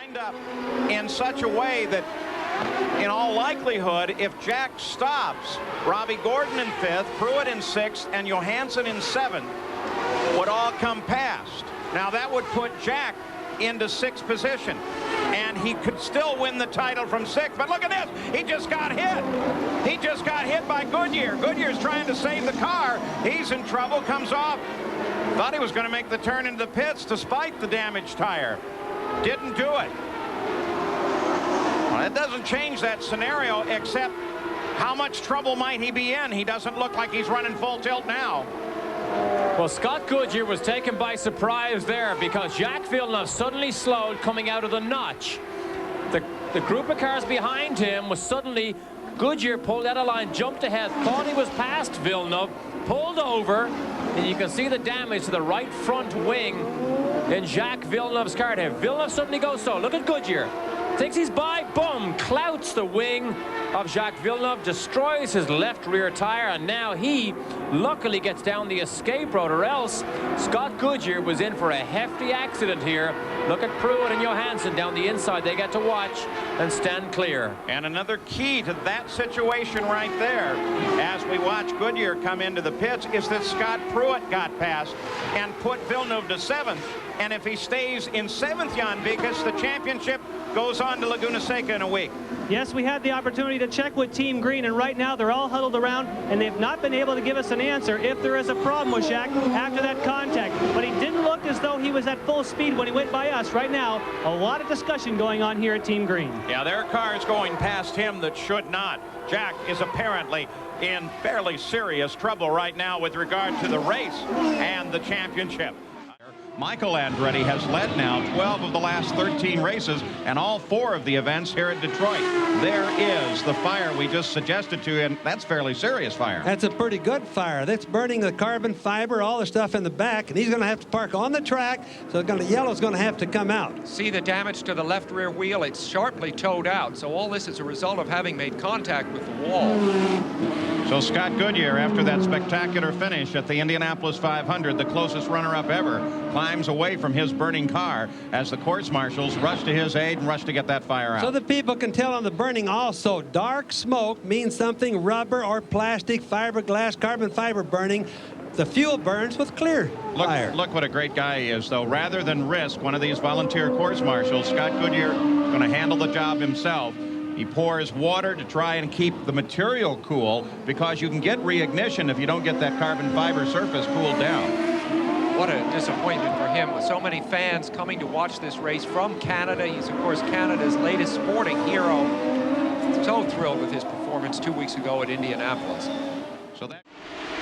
lined up in such a way that, in all likelihood, if Jack stops, Robbie Gordon in 5th, Pruitt in 6th, and Johansson in 7th would all come past. Now that would put Jack into 6th position, and he could still win the title from 6th. But look at this, he just got hit. He just got hit by Goodyear. Goodyear's trying to save the car. He's in trouble, comes off. Thought he was going to make the turn into the pits despite the damaged tire. Didn't do it. Well, it doesn't change that scenario, except how much trouble might he be in? He doesn't look like he's running full tilt now. Well, Scott Goodyear was taken by surprise there because Jacques Villeneuve suddenly slowed coming out of the notch. The group of cars behind him was suddenly, Goodyear pulled out of line, jumped ahead, thought he was past Villeneuve, pulled over, and you can see the damage to the right front wing in Jacques Villeneuve's car there. Villeneuve suddenly goes slow. Look at Goodyear. Thinks he's by, boom, clouts the wing of Jacques Villeneuve, destroys his left rear tire, and now he luckily gets down the escape road, or else Scott Goodyear was in for a hefty accident here. Look at Pruitt and Johansson down the inside. They get to watch and stand clear. And another key to that situation right there, as we watch Goodyear come into the pits, is that Scott Pruitt got past and put Villeneuve to 7th. And if he stays in 7th, Jan Vikas, the championship goes on to Laguna Seca in a week. Yes, we had the opportunity to check with Team Green, and right now they're all huddled around, and they've not been able to give us an answer if there is a problem with Jacques after that contact. But he didn't look as though he was at full speed when he went by us. Right now, a lot of discussion going on here at Team Green. Yeah, there are cars going past him that should not. Jack is apparently in fairly serious trouble right now with regard to the race and the championship. Michael Andretti has led now 12 of the last 13 races and all 4 of the events here at Detroit. There is the fire we just suggested to you, and that's fairly serious fire. That's a pretty good fire. That's burning the carbon fiber, all the stuff in the back, and he's going to have to park on the track, so yellow's going to have to come out. See the damage to the left rear wheel? It's sharply towed out, so all this is a result of having made contact with the wall. So Scott Goodyear, after that spectacular finish at the Indianapolis 500, the closest runner-up ever, climbs away from his burning car as the course marshals rush to his aid and rush to get that fire out. So the people can tell on the burning also, dark smoke means something rubber or plastic, fiberglass, carbon fiber burning. The fuel burns with clear fire. Look what a great guy he is, though. Rather than risk one of these volunteer course marshals, Scott Goodyear is going to handle the job himself. He pours water to try and keep the material cool, because you can get reignition if you don't get that carbon fiber surface cooled down. What a disappointment for him, with so many fans coming to watch this race from Canada. He's, of course, Canada's latest sporting hero. So thrilled with his performance 2 weeks ago at Indianapolis. So that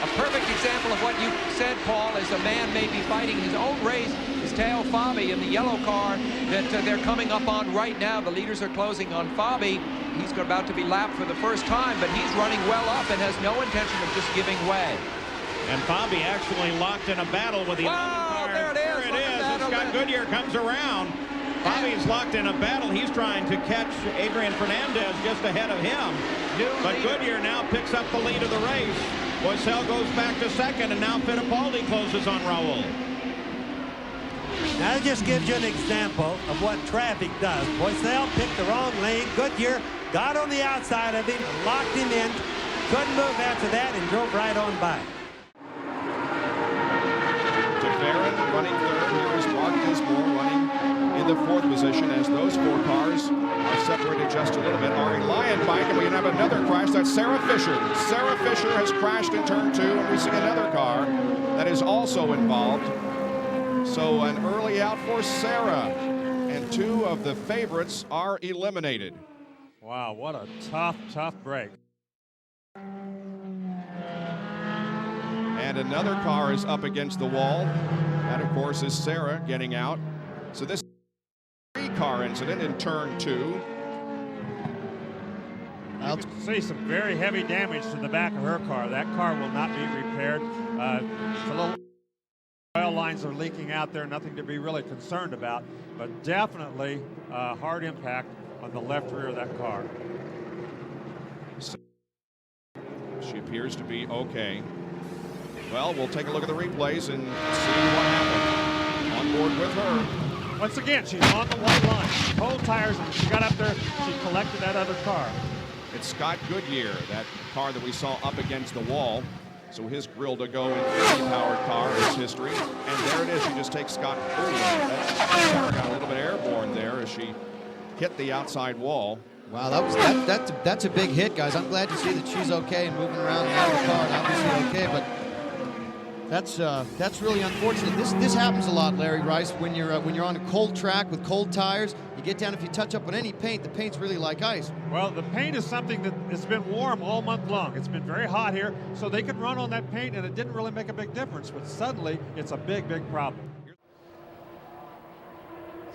a perfect example of what you said, Paul, is a man may be fighting his own race, is Teo Fabi in the yellow car that they're coming up on right now. The leaders are closing on Fabi. He's about to be lapped for the first time, but he's running well up and has no intention of just giving way. And Fabi actually locked in a battle with the Wow, car. there it is. There it is. As Scott Goodyear comes around. Fabi's locked in a battle. He's trying to catch Adrian Fernandez just ahead of him. But Goodyear now picks up the lead of the race. Boisel goes back to 2nd, and now Fittipaldi closes on Raul. Now that just gives you an example of what traffic does. Boisel picked the wrong lane. Goodyear got on the outside of him, locked him in, couldn't move after that, and drove right on by. Barron running 3rd. Here is Mark Dismore running in the 4th position, as those 4 cars are separated just a little bit. Ari Lyon bike, and we have another crash. That's Sarah Fisher. Sarah Fisher has crashed in turn 2, and we see another car that is also involved. So an early out for Sarah, and 2 of the favorites are eliminated. Wow, what a tough break. And another car is up against the wall. That, of course, is Sarah getting out. So this is a 3-car incident in turn 2. You can see some very heavy damage to the back of her car. That car will not be repaired. It's a little oil lines are leaking out there, nothing to be really concerned about, but definitely hard impact on the left rear of that car. She appears to be okay. Well, we'll take a look at the replays and see what happened. On board with her. Once again, she's on the white line. tires, and when she got up there, she collected that other car. It's Scott Goodyear, that car that we saw up against the wall. So his grill to go in any powered car is history. And there it is. She just takes Scott. That got a little bit airborne there as she hit the outside wall. Wow, that's a big hit, guys. I'm glad to see that she's okay and moving around and out of the car and obviously okay, but that's really unfortunate. This happens a lot, Larry Rice, when you're on a cold track with cold tires. You get down, if you touch up on any paint, the paint's really like ice. Well, the paint is something that has been warm all month long. It's been very hot here, so they could run on that paint, and it didn't really make a big difference, but suddenly it's a big problem.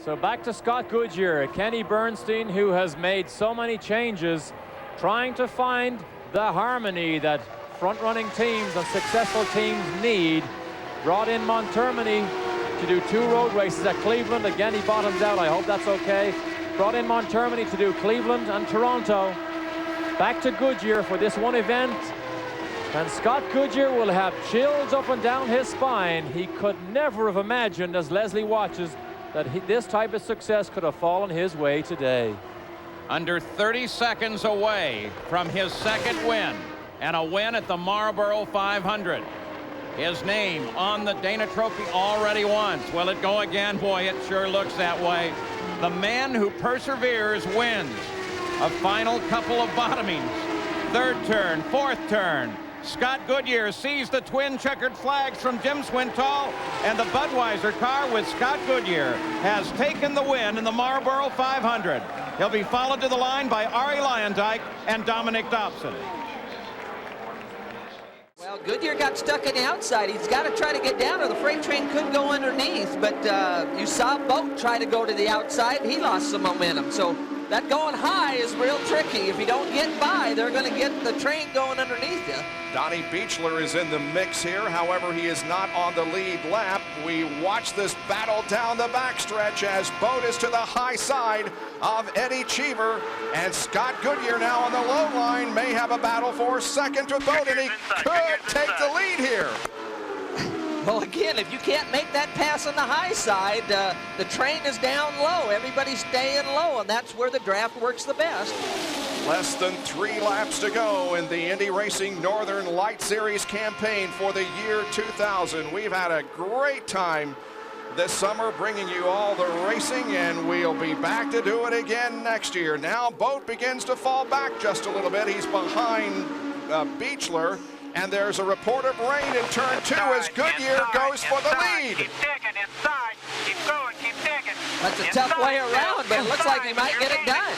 So back to Scott Goodyear, Kenny Bernstein, who has made so many changes, trying to find the harmony that front-running teams and successful teams need. Brought in Montermini to do 2 road races at Cleveland. Again, he bottoms out. I hope that's okay. Brought in Montermini to do Cleveland and Toronto. Back to Goodyear for this one event. And Scott Goodyear will have chills up and down his spine. He could never have imagined, as Leslie watches, that this type of success could have fallen his way today. Under 30 seconds away from his second win, and a win at the Marlboro 500. His name on the Dana Trophy already once. Will it go again? Boy, it sure looks that way. The man who perseveres wins. A final couple of bottomings. Third turn, fourth turn. Scott Goodyear sees the twin checkered flags from Jim Swintal, and the Budweiser car with Scott Goodyear has taken the win in the Marlboro 500. He'll be followed to the line by Arie Luyendyk and Dominic Dobson. Well, Goodyear got stuck in the outside. He's got to try to get down, or the freight train could go underneath. But you saw Boat try to go to the outside. He lost some momentum. So that going high is real tricky. If you don't get by, they're going to get the train going underneath you. Donnie Beechler is in the mix here. However, he is not on the lead lap. We watch this battle down the backstretch as Boat is to the high side of Eddie Cheever. And Scott Goodyear now on the low line may have a battle for second with Boat, and he could take the lead here. Well, again, if you can't make that pass on the high side, the train is down low. Everybody's staying low, and that's where the draft works the best. Less than 3 laps to go in the Indy Racing Northern Light Series campaign for the year 2000. We've had a great time this summer bringing you all the racing, and we'll be back to do it again next year. Now Boat begins to fall back just a little bit. He's behind Beechler. And there's a report of rain in turn 2 as Goodyear goes for the lead. Keep digging inside. Keep going. Keep digging. That's a tough way around, but it looks like he might get it done.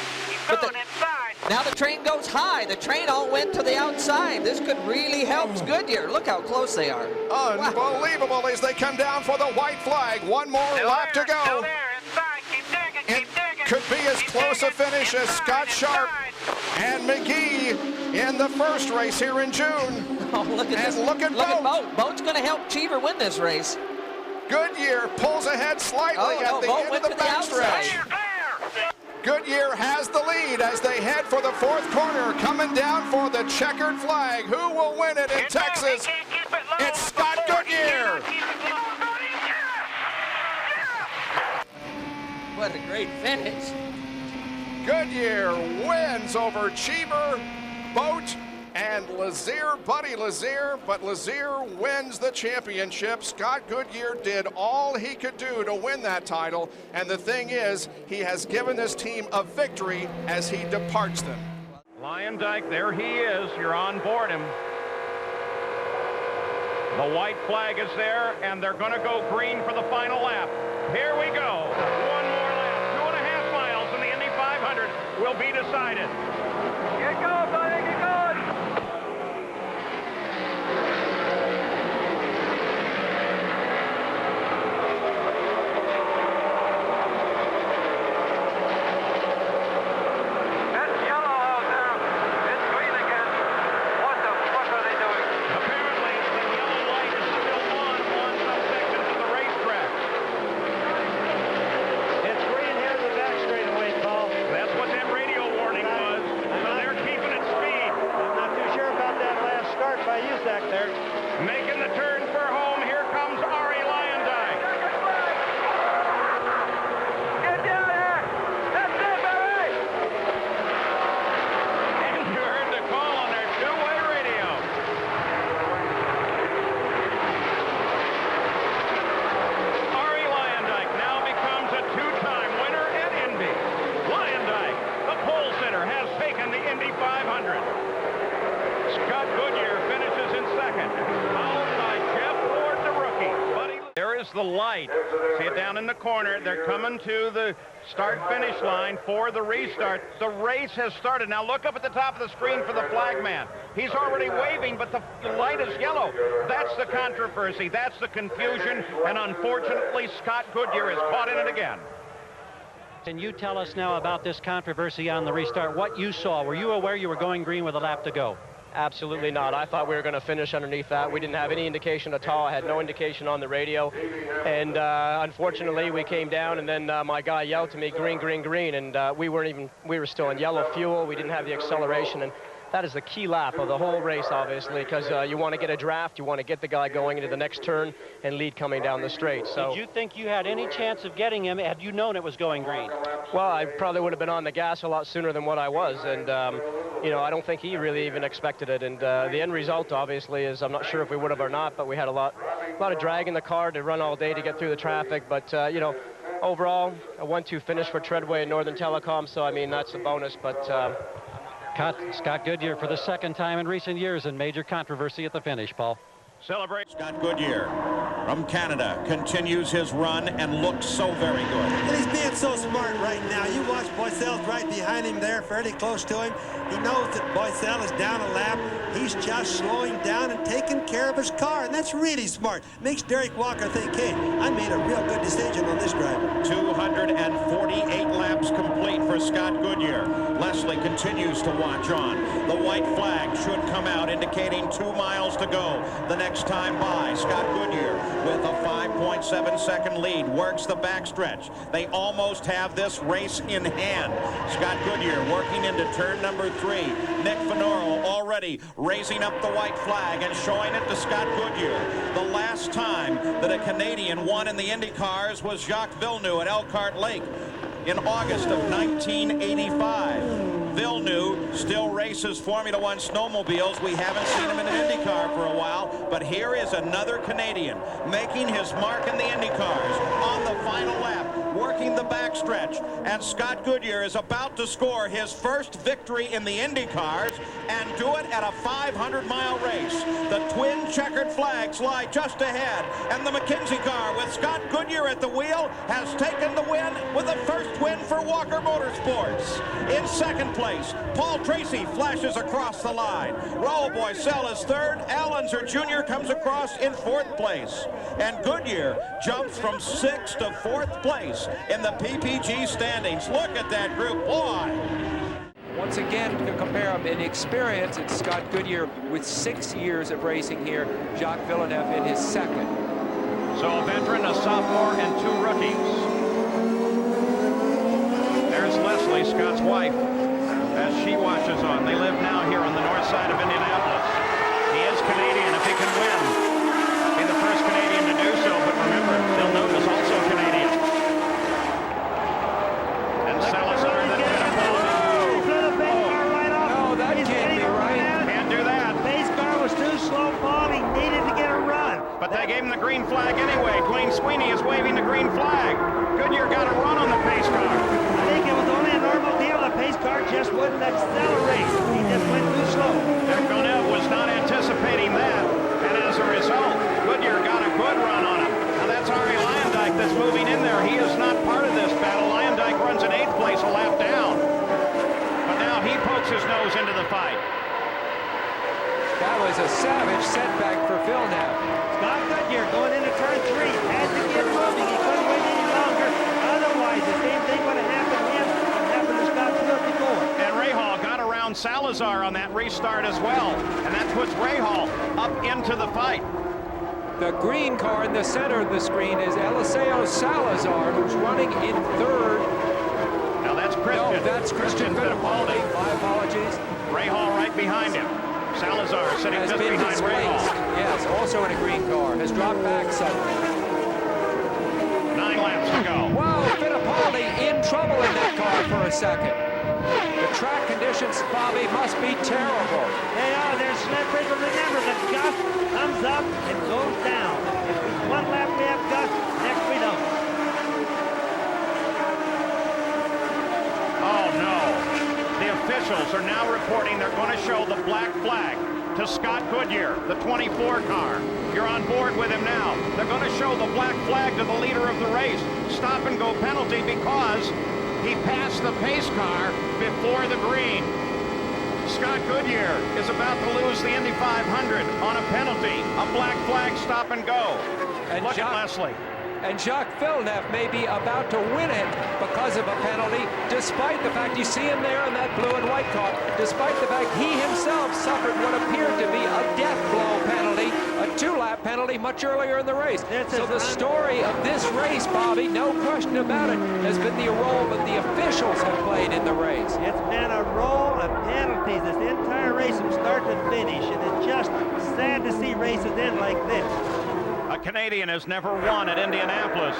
But now the train goes high. The train all went to the outside. This could really help Goodyear. Look how close they are. Unbelievable. Wow. As they come down for the white flag. One more lap to go. Still there. Inside. Keep digging. Keep digging. Could be as close a finish as Scott Sharp and McGee in the first race here in June. Oh, look at this. Look at Boat. Boat's going to help Cheever win this race. Goodyear pulls ahead slightly at the end of the backstretch. Goodyear has the lead as they head for the fourth corner, coming down for the checkered flag. Who will win it in Texas? It's Scott Goodyear. What a great finish. Goodyear wins over Cheever, Boat, and Lazier, Buddy Lazier, but Lazier wins the championship. Scott Goodyear did all he could do to win that title, and the thing is, he has given this team a victory as he departs them. Luyendyk, there he is. You're on board him. The white flag is there, and they're going to go green for the final lap. Here we go. One more lap. 2.5 miles in the Indy 500 will be decided. Get going, buddy. Get going. That's what that radio warning was. So they're keeping it speed. there's the light. See it down in the corner. They're coming to the start-finish line for the restart. The race has started. Now look up at the top of the screen for the flagman. He's already waving, but the light is yellow. That's the controversy. That's the confusion. And unfortunately, Scott Goodyear is caught in it again. Can you tell us now about this controversy on the restart, what you saw? Were you aware you were going green with a lap to go? Absolutely not. I thought we were going to finish underneath that. We didn't have any indication at all. I had no indication on the radio. And unfortunately, we came down, and then my guy yelled to me, green, green, green. And we were still in yellow fuel. We didn't have the acceleration. And that is the key lap of the whole race, obviously, because you want to get a draft. You want to get the guy going into the next turn and lead coming down the straight. So, did you think you had any chance of getting him had you known it was going green? Well, I probably would have been on the gas a lot sooner than what I was. And, you know, I don't think he really even expected it. And the end result, obviously, is I'm not sure if we would have or not, but we had a lot of drag in the car to run all day to get through the traffic. But, you know, overall, a 1-2 finish for Treadway and Northern Telecom. So, I mean, that's a bonus. But Scott Goodyear for the second time in recent years in major controversy at the finish, Paul. Celebrate. Scott Goodyear from Canada continues his run and looks so very good. And he's being so smart right now. You watch Boycelle's right behind him there, fairly close to him. He knows that Boycelle is down a lap. He's just slowing down and taking care of his car, and that's really smart. Makes Derek Walker think, hey, I made a real good decision on this driver. 248 laps complete for Scott Goodyear. Leslie continues to watch on. The white flag should come out, indicating 2 miles to go the next time by. Scott Goodyear with a 5.7-second lead works the backstretch. They almost have this race in hand. Scott Goodyear working into turn number 3. Nick Finoro already raising up the white flag and showing it to Scott Goodyear. The last time that a Canadian won in the IndyCars was Jacques Villeneuve at Elkhart Lake in August of 1985. Villeneuve still races Formula One snowmobiles. We haven't seen him in an IndyCar for a while, but here is another Canadian making his mark in the IndyCars on the final lap, working the backstretch, and Scott Goodyear is about to score his first victory in the IndyCars and do it at a 500-mile race. The twin checkered flags lie just ahead, and the McKinsey car with Scott Goodyear at the wheel has taken the win with the first win for Walker Motorsports. In second place, Paul Tracy flashes across the line. Raul Boycelle is third. Unser Jr. comes across in fourth place. And Goodyear jumps from 6th to 4th place in the PPG standings. Look at that group, boy. Once again, to compare them in experience, it's Scott Goodyear with 6 years of racing here. Jacques Villeneuve in his second. So a veteran, a sophomore, and 2 rookies. There's Leslie, Scott's wife, as she watches on. They live now here on the north side of Indianapolis. He is Canadian if he can win. Be the first Canadian to do so, but remember, Villeneuve is also Canadian. And Salazar that did a No, that can't be right. Can't do that. Pace car was too slow, Paul. He needed to get a run. But they gave him the green flag anyway. Dwayne Sweeney is waving the green flag. Goodyear got a run on the pace car. I think it was only a normal deal. The pace car just wouldn't accelerate. He just went too slow. Villeneuve was not anticipating that, and as a result, Goodyear got a good run on him. Now that's Ari Leyendijk that's moving in there. He is not part of this battle. Leyendijk runs in 8th place, a lap down. But now he pokes his nose into the fight. That was a savage setback for Villeneuve. Scott Goodyear going into turn 3. Had to get moving. He couldn't wait any longer. Otherwise, the same thing would have happened to him that happened to Scott before. And Rahal got around Salazar on that restart as well. And that puts Rahal up into the fight. The green car in the center of the screen is Eliseo Salazar, who's running in 3rd. Now that's Christian. No, that's Christian Fittipaldi. My apologies. Rahal right behind him. Salazar sitting Has just been behind displaced. Rahal. Yes, also in a green car. Has dropped back suddenly. 9 laps to go. Wow, Fittipaldi in trouble in that car for a second. The track conditions, Bobby, must be terrible. They are. They're slippery, but remember, the gust comes up and goes down. If it's one lap we have gust, next we don't. Oh, no. The officials are now reporting they're going to show the black flag to Scott Goodyear, the 24 car. You're on board with him now. They're going to show the black flag to the leader of the race. Stop and go penalty because he passed the pace car before the green. Scott Goodyear is about to lose the Indy 500 on a penalty. A black flag, stop and go. And look at Leslie. And Jacques Villeneuve may be about to win it because of a penalty, despite the fact, you see him there in that blue and white car, despite the fact he himself suffered what appeared to be a death blow penalty, a 2-lap penalty much earlier in the race. So the story of this race, Bobby, no question about it, has been the role that the officials have played in the race. It's been a roll of penalties this entire race from start to finish, and it's just sad to see races end like this. A Canadian has never won at Indianapolis.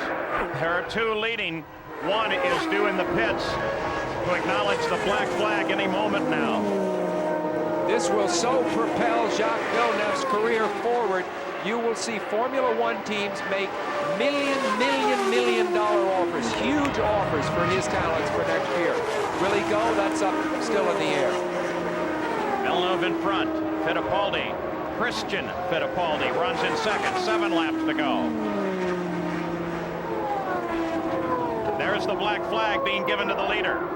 There are two leading. One is due in the pits to acknowledge the black flag any moment now. This will so propel Jacques Villeneuve's career forward. You will see Formula One teams make million dollar offers, huge offers for his talents for next year. Will he go? That's up still in the air. Villeneuve in front. Fittipaldi. Christian Fittipaldi runs in second. 7 laps to go. There's the black flag being given to the leader.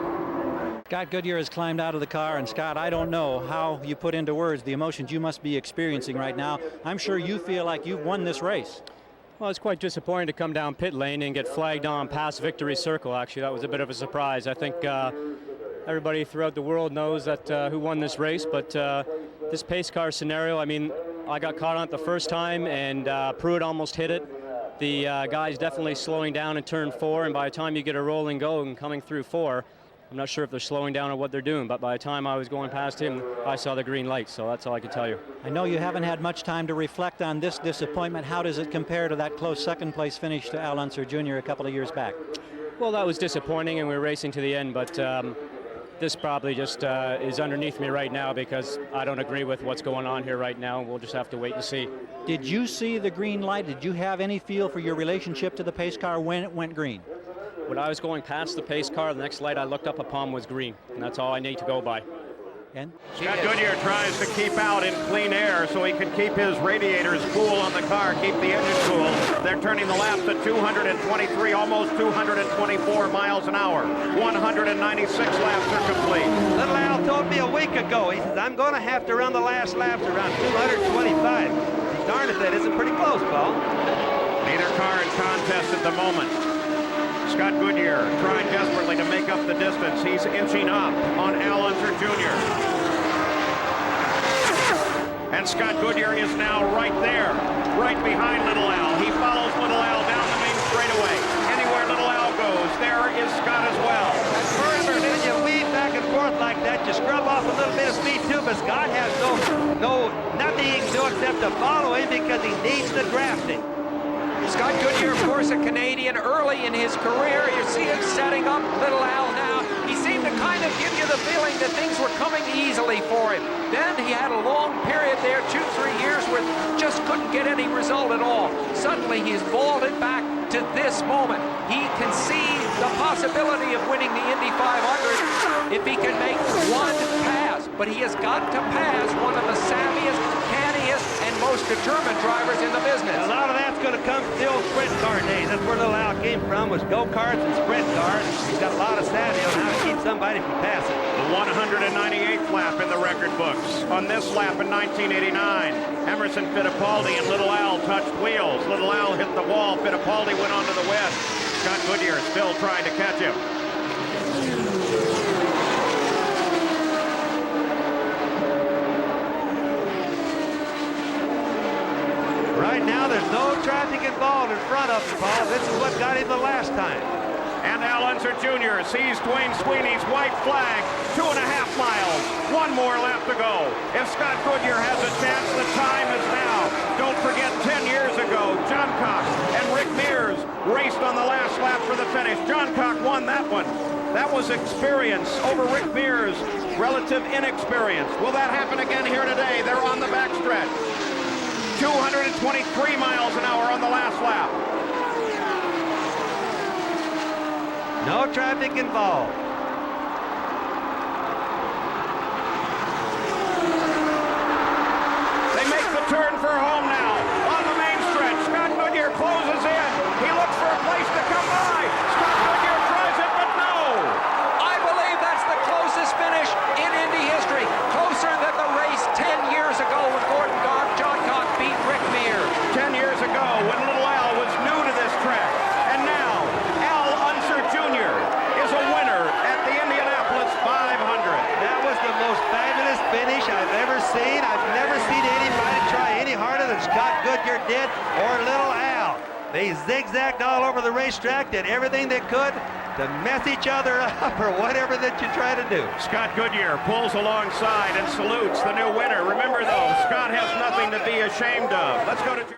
Scott Goodyear has climbed out of the car, and Scott, I don't know how you put into words the emotions you must be experiencing right now. I'm sure you feel like you've won this race. Well, it's quite disappointing to come down pit lane and get flagged on past victory circle. Actually, that was a bit of a surprise. I think everybody throughout the world knows that who won this race, but this pace car scenario, I mean, I got caught on it the first time, and Pruitt almost hit it. The guy's definitely slowing down in turn 4, and by the time you get a rolling go and coming through 4, I'm not sure if they're slowing down or what they're doing, but by the time I was going past him, I saw the green light, so that's all I can tell you. I know you haven't had much time to reflect on this disappointment. How does it compare to that close second-place finish to Unser Jr. a couple of years back? Well, that was disappointing, and we were racing to the end, but this probably just is underneath me right now because I don't agree with what's going on here right now. We'll just have to wait and see. Did you see the green light? Did you have any feel for your relationship to the pace car when it went green? When I was going past the pace car, the next light I looked up upon was green, and that's all I need to go by. And Scott Goodyear tries to keep out in clean air so he can keep his radiators cool on the car, keep the engine cool. They're turning the laps at 223, almost 224 miles an hour. 196 laps are complete. Little Al told me a week ago, he says, I'm going to have to run the last laps around 225. Darn if that isn't pretty close, Paul. Neither car in contest at the moment. Scott Goodyear trying desperately to make up the distance. He's inching up on Unser Jr. And Scott Goodyear is now right there, right behind Little Al. He follows Little Al down the main straightaway. Anywhere Little Al goes, there is Scott as well. And further, then you weave back and forth like that, you scrub off a little bit of speed too, but Scott has nothing he can do except to follow him because he needs the drafting. Scott Goodyear, of course, a Canadian early in his career. You see him setting up Little Al now. He seemed to kind of give you the feeling that things were coming easily for him. Then he had a long period there, 2-3 years, where just couldn't get any result at all. Suddenly he's vaulted back to this moment. He can see the possibility of winning the Indy 500 if he can make one pass. But he has got to pass one of the savviest, canniest, and most determined drivers in the business. A lot of that's going to come from the old sprint car days. That's where Little Al came from, was go-karts and sprint cars. He's got a lot of savvy on how to keep somebody from passing. The 198th lap in the record books. On this lap in 1989, Emerson Fittipaldi and Little Al touched wheels. Little Al hit the wall. Fittipaldi went onto the west. Scott Goodyear still trying to catch him. Right now, there's no traffic involved in front of him, Paul. This is what got him the last time. And Unser Jr. sees Dwayne Sweeney's white flag. 2.5 miles. One more lap to go. If Scott Goodyear has a chance, the time is now. Don't forget, 10 years ago, John Cox and Rick Mears raced on the last lap for the finish. John Cox won that one. That was experience over Rick Mears' relative inexperience. Will that happen again here today? They're on the backstretch. 223 miles an hour on the last lap. No traffic involved. They make the turn for home now. On the Goodyear did, or little Al. They zigzagged all over the racetrack, did everything they could to mess each other up or whatever that you try to do. Scott Goodyear pulls alongside and salutes the new winner. Remember, though, Scott has nothing to be ashamed of. Let's go to